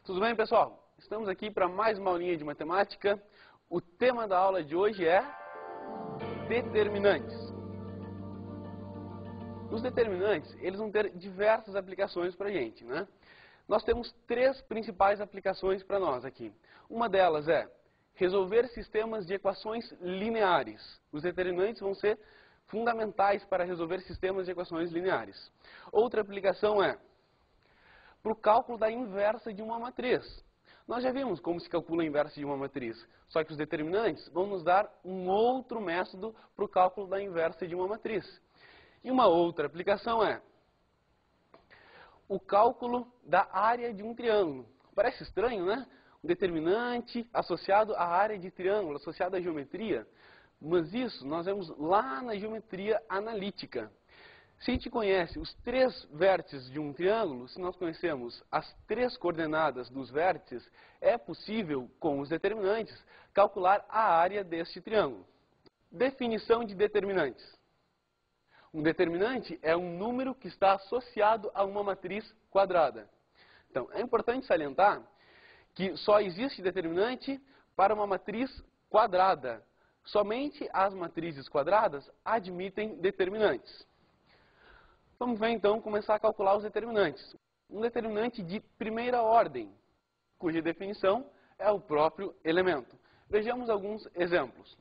Tudo bem, pessoal? Estamos aqui para mais uma aulinha de matemática. O tema da aula de hoje é determinantes. Os determinantes, eles vão ter diversas aplicações para a gente, né? Nós temos três principais aplicações para nós aqui. Uma delas é resolver sistemas de equações lineares. Os determinantes vão ser fundamentais para resolver sistemas de equações lineares. Outra aplicação é para o cálculo da inversa de uma matriz. Nós já vimos como se calcula a inversa de uma matriz, só que os determinantes vão nos dar um outro método para o cálculo da inversa de uma matriz. E uma outra aplicação é o cálculo da área de um triângulo. Parece estranho, né? Um determinante associado à área de triângulo, associado à geometria. Mas isso nós vemos lá na geometria analítica. Se a gente conhece os três vértices de um triângulo, se nós conhecemos as três coordenadas dos vértices, é possível, com os determinantes, calcular a área deste triângulo. Definição de determinantes. Um determinante é um número que está associado a uma matriz quadrada. Então, é importante salientar que só existe determinante para uma matriz quadrada. Somente as matrizes quadradas admitem determinantes. Vamos ver, então, começar a calcular os determinantes. Um determinante de primeira ordem, cuja definição é o próprio elemento. Vejamos alguns exemplos.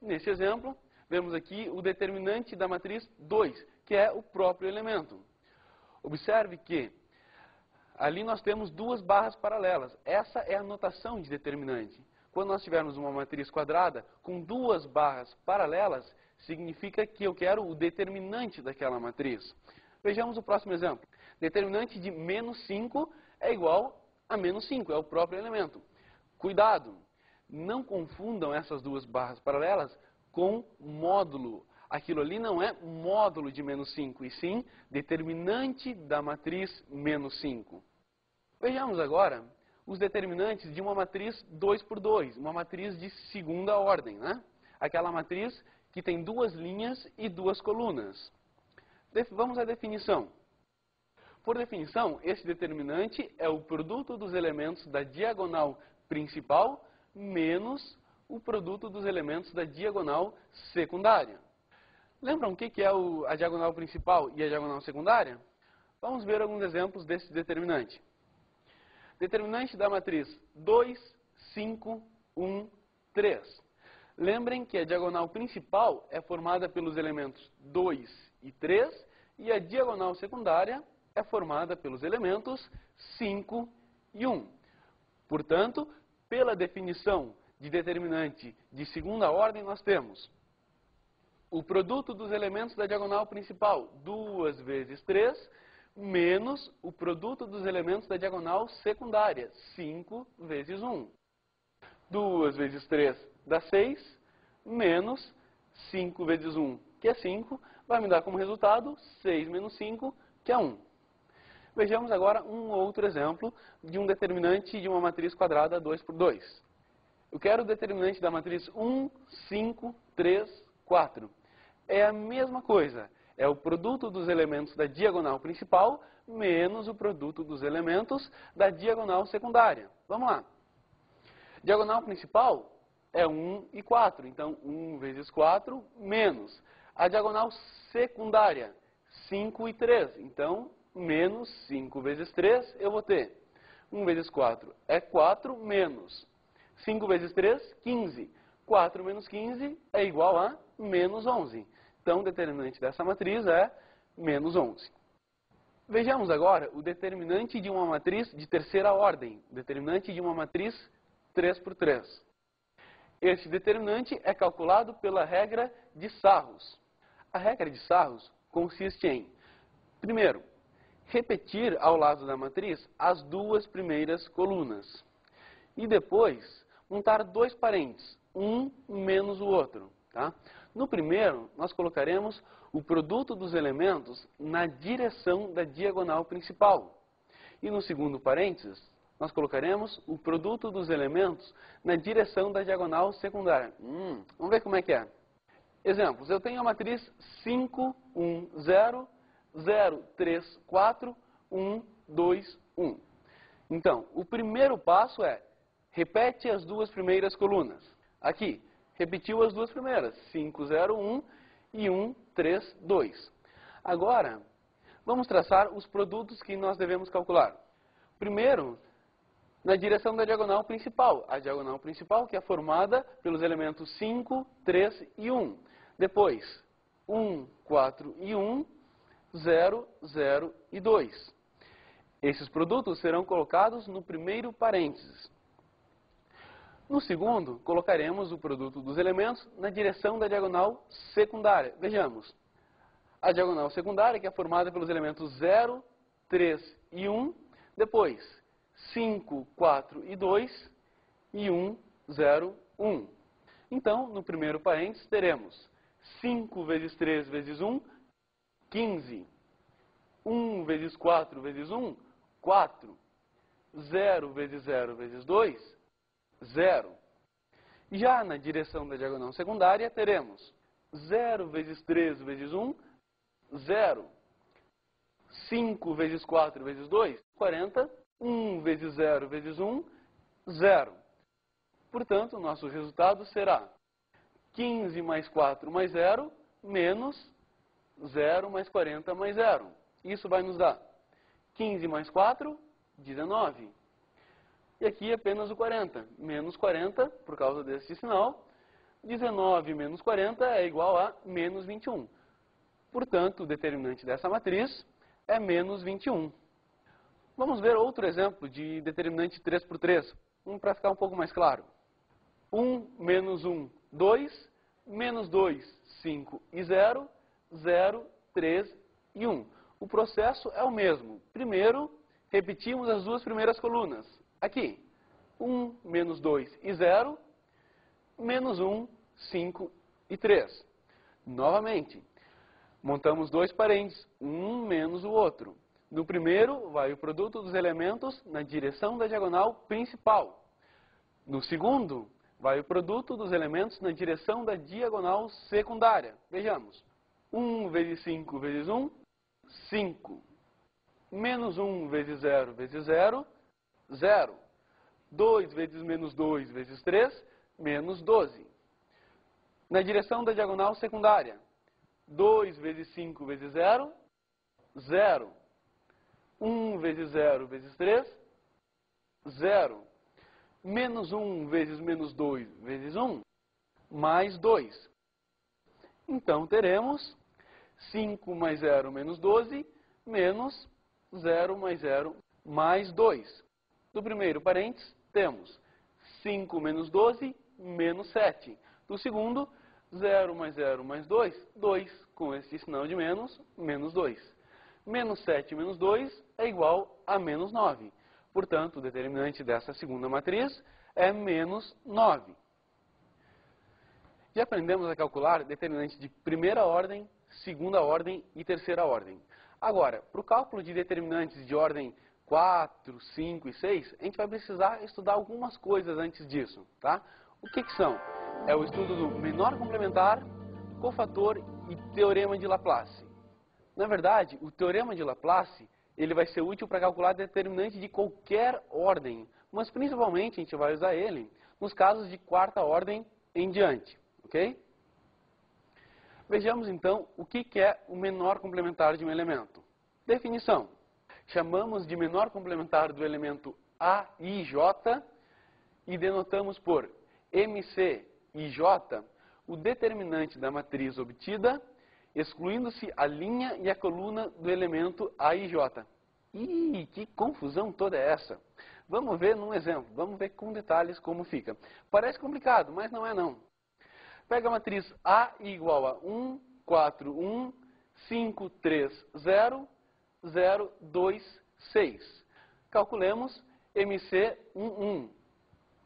Neste exemplo, vemos aqui o determinante da matriz 2, que é o próprio elemento. Observe que ali nós temos duas barras paralelas. Essa é a notação de determinante. Quando nós tivermos uma matriz quadrada com duas barras paralelas, significa que eu quero o determinante daquela matriz. Vejamos o próximo exemplo. Determinante de menos 5 é igual a menos 5, é o próprio elemento. Cuidado, não confundam essas duas barras paralelas com módulo. Aquilo ali não é módulo de menos 5, e sim determinante da matriz menos 5. Vejamos agora os determinantes de uma matriz 2 por 2, uma matriz de segunda ordem, né? Aquela matriz que tem duas linhas e duas colunas. Vamos à definição. Por definição, esse determinante é o produto dos elementos da diagonal principal menos o produto dos elementos da diagonal secundária. Lembram o que é a diagonal principal e a diagonal secundária? Vamos ver alguns exemplos desse determinante. Determinante da matriz 2, 5, 1, 3. Lembrem que a diagonal principal é formada pelos elementos 2 e 3, e a diagonal secundária é formada pelos elementos 5 e 1. Portanto, pela definição de determinante de segunda ordem, nós temos o produto dos elementos da diagonal principal, 2 vezes 3, menos o produto dos elementos da diagonal secundária, 5 vezes 1. 2 vezes 3 dá 6, menos 5 vezes 1, que é 5, vai me dar como resultado 6 menos 5, que é 1. Vejamos agora um outro exemplo de um determinante de uma matriz quadrada 2 por 2. Eu quero o determinante da matriz 1, 5, 3, 4. É a mesma coisa. É o produto dos elementos da diagonal principal menos o produto dos elementos da diagonal secundária. Vamos lá. Diagonal principal é 1 e 4. Então, 1 vezes 4 menos. A diagonal secundária, 5 e 3. Então, menos 5 vezes 3 eu vou ter. 1 vezes 4 é 4 menos 5 vezes 3, 15. 4 menos 15 é igual a menos 11. Então, o determinante dessa matriz é menos 11. Vejamos agora o determinante de uma matriz de terceira ordem. Determinante de uma matriz 3 por 3. Este determinante é calculado pela regra de Sarros. A regra de Sarros consiste em, primeiro, repetir ao lado da matriz as duas primeiras colunas. E depois, montar dois parênteses, um menos o outro. Tá? No primeiro, nós colocaremos o produto dos elementos na direção da diagonal principal. E no segundo parênteses, nós colocaremos o produto dos elementos na direção da diagonal secundária. Vamos ver como é que é. Exemplos. Eu tenho a matriz 5, 1, 0, 0, 3, 4, 1, 2, 1. Então, o primeiro passo é, repete as duas primeiras colunas. Aqui, repetiu as duas primeiras, 5, 0, 1 e 1, 3, 2. Agora, vamos traçar os produtos que nós devemos calcular. Primeiro, na direção da diagonal principal. A diagonal principal que é formada pelos elementos 5, 3 e 1. Depois, 1, 4 e 1, 0, 0 e 2. Esses produtos serão colocados no primeiro parênteses. No segundo, colocaremos o produto dos elementos na direção da diagonal secundária. Vejamos. A diagonal secundária, que é formada pelos elementos 0, 3 e 1. Depois, 5, 4 e 2 e 1, 0, 1. Então, no primeiro parênteses, teremos 5 vezes 3 vezes 1, 15. 1 vezes 4 vezes 1, 4. 0 vezes 0 vezes 2, 0. Já na direção da diagonal secundária, teremos 0 vezes 3 vezes 1, 0. 5 vezes 4 vezes 2, 40. 1 vezes 0 vezes 1, 0. Portanto, nosso resultado será 15 mais 4 mais 0, menos 0 mais 40 mais 0. Isso vai nos dar 15 mais 4, 19. E aqui apenas o 40. Menos 40, por causa desse sinal. 19 menos 40 é igual a menos 21. Portanto, o determinante dessa matriz é menos 21. Vamos ver outro exemplo de determinante 3 por 3, para ficar um pouco mais claro. 1 menos 1, 2, menos 2, 5 e 0, 0, 3 e 1. O processo é o mesmo. Primeiro, repetimos as duas primeiras colunas. Aqui, 1 menos 2 e 0, menos 1, 5 e 3. Novamente, montamos dois parênteses, um menos o outro. No primeiro, vai o produto dos elementos na direção da diagonal principal. No segundo, vai o produto dos elementos na direção da diagonal secundária. Vejamos. 1 vezes 5 vezes 1, 5. Menos 1 vezes 0 vezes 0, 0. 2 vezes menos 2 vezes 3, menos 12. Na direção da diagonal secundária. 2 vezes 5 vezes 0, 0. 1 vezes 0 vezes 3, 0. Menos 1 vezes menos 2 vezes 1, mais 2. Então, teremos 5 mais 0 menos 12, menos 0 mais 0 mais 2. Do primeiro parênteses, temos 5 menos 12, menos 7. Do segundo, 0 mais 0 mais 2, 2. Com esse sinal de menos, menos 2. Menos 7 menos 2 é igual a menos 9. Portanto, o determinante dessa segunda matriz é menos 9. Já aprendemos a calcular determinantes de primeira ordem, segunda ordem e terceira ordem. Agora, para o cálculo de determinantes de ordem 4, 5 e 6, a gente vai precisar estudar algumas coisas antes disso, tá? O que são? É o estudo do menor complementar, cofator e teorema de Laplace. Na verdade, o teorema de Laplace, ele vai ser útil para calcular determinante de qualquer ordem, mas principalmente a gente vai usar ele nos casos de quarta ordem em diante, ok? Vejamos então o que é o menor complementar de um elemento. Definição. Chamamos de menor complementar do elemento AIJ e denotamos por MC e J o determinante da matriz obtida, excluindo-se a linha e a coluna do elemento AIJ. Ih, que confusão toda é essa? Vamos ver num exemplo, vamos ver com detalhes como fica. Parece complicado, mas não é não. Pega a matriz A igual a 1, 4, 1, 5, 3, 0, 0, 2, 6. Calculemos MC 1, 1.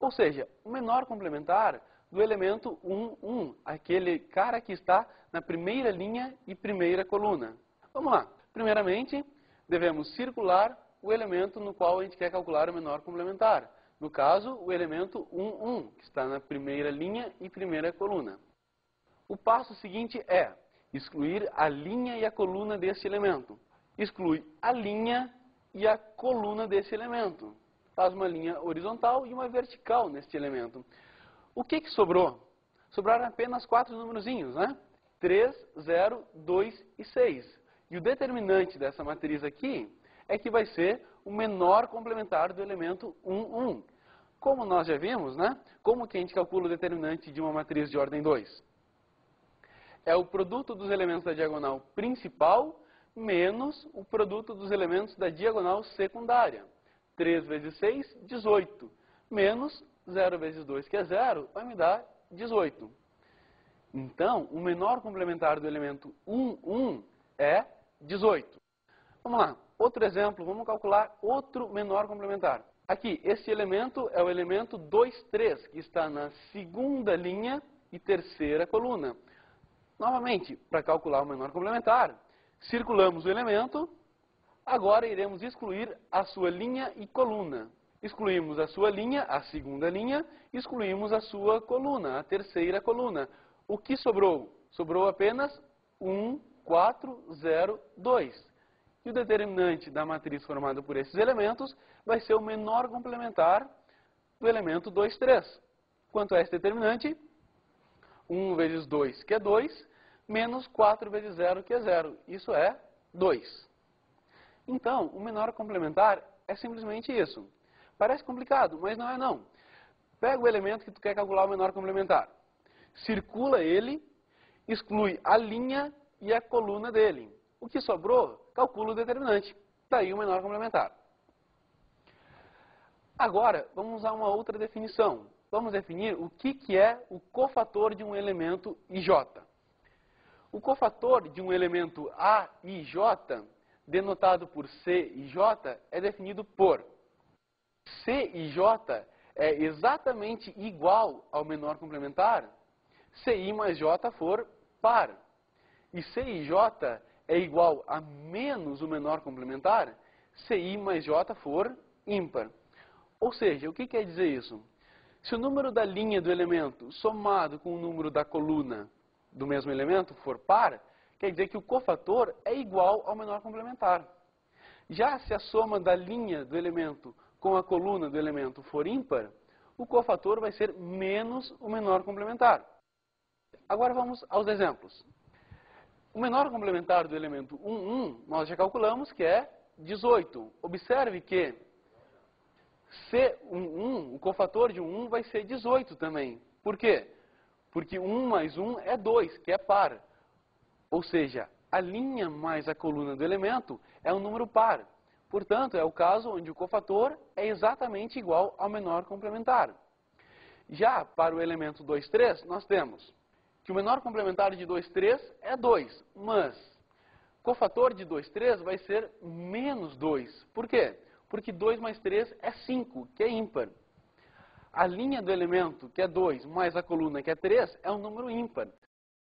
Ou seja, o menor complementar do elemento 1, 1. Aquele cara que está na primeira linha e primeira coluna. Vamos lá. Primeiramente, devemos circular o elemento no qual a gente quer calcular o menor complementar. No caso, o elemento 1, 1, que está na primeira linha e primeira coluna. O passo seguinte é excluir a linha e a coluna desse elemento. Exclui a linha e a coluna desse elemento. faz uma linha horizontal e uma vertical neste elemento. O que sobrou? Sobraram apenas 4 numerozinhos, né? 3, 0, 2 e 6. E o determinante dessa matriz aqui é que vai ser o menor complementar do elemento 1, 1. Como nós já vimos, né? Como que a gente calcula o determinante de uma matriz de ordem 2? É o produto dos elementos da diagonal principal menos o produto dos elementos da diagonal secundária. 3 vezes 6, 18. Menos 0 vezes 2, que é 0, vai me dar 18. Então, o menor complementar do elemento 1, 1 é 18. Vamos lá, outro exemplo, vamos calcular outro menor complementar. Aqui, este elemento é o elemento 2, 3, que está na segunda linha e terceira coluna. Novamente, para calcular o menor complementar, circulamos o elemento, agora iremos excluir a sua linha e coluna. Excluímos a sua linha, a segunda linha, excluímos a sua coluna, a terceira coluna. O que sobrou? Sobrou apenas 1, 4, 0, 2. E o determinante da matriz formada por esses elementos vai ser o menor complementar do elemento 2, 3. Quanto é esse determinante? 1 vezes 2, que é 2, menos 4 vezes 0, que é 0. Isso é 2. Então, o menor complementar é simplesmente isso. Parece complicado, mas não é não. Pega o elemento que tu quer calcular o menor complementar. Circula ele, exclui a linha e a coluna dele. O que sobrou, calcula o determinante. Daí o menor complementar. Agora, vamos usar uma outra definição. Vamos definir o que é o cofator de um elemento ij. O cofator de um elemento a e j, denotado por c e j, é definido por c e j é exatamente igual ao menor complementar se i mais j for par. E c e j é igual a menos o menor complementar se i mais j for ímpar. Ou seja, o que quer dizer isso? Se o número da linha do elemento somado com o número da coluna do mesmo elemento for par, quer dizer que o cofator é igual ao menor complementar. Já se a soma da linha do elemento com a coluna do elemento for ímpar, o cofator vai ser menos o menor complementar. Agora vamos aos exemplos. O menor complementar do elemento 1, 1, nós já calculamos que é 18. Observe que C11, o cofator de 1 vai ser 18 também. Por quê? Porque 1 mais 1 é 2, que é par. Ou seja, a linha mais a coluna do elemento é um número par. Portanto, é o caso onde o cofator é exatamente igual ao menor complementar. Já para o elemento 2, 3, nós temos que o menor complementar de 2, 3 é 2, mas o cofator de 2, 3 vai ser menos 2. Por quê? Porque 2 mais 3 é 5, que é ímpar. A linha do elemento, que é 2, mais a coluna, que é 3, é um número ímpar.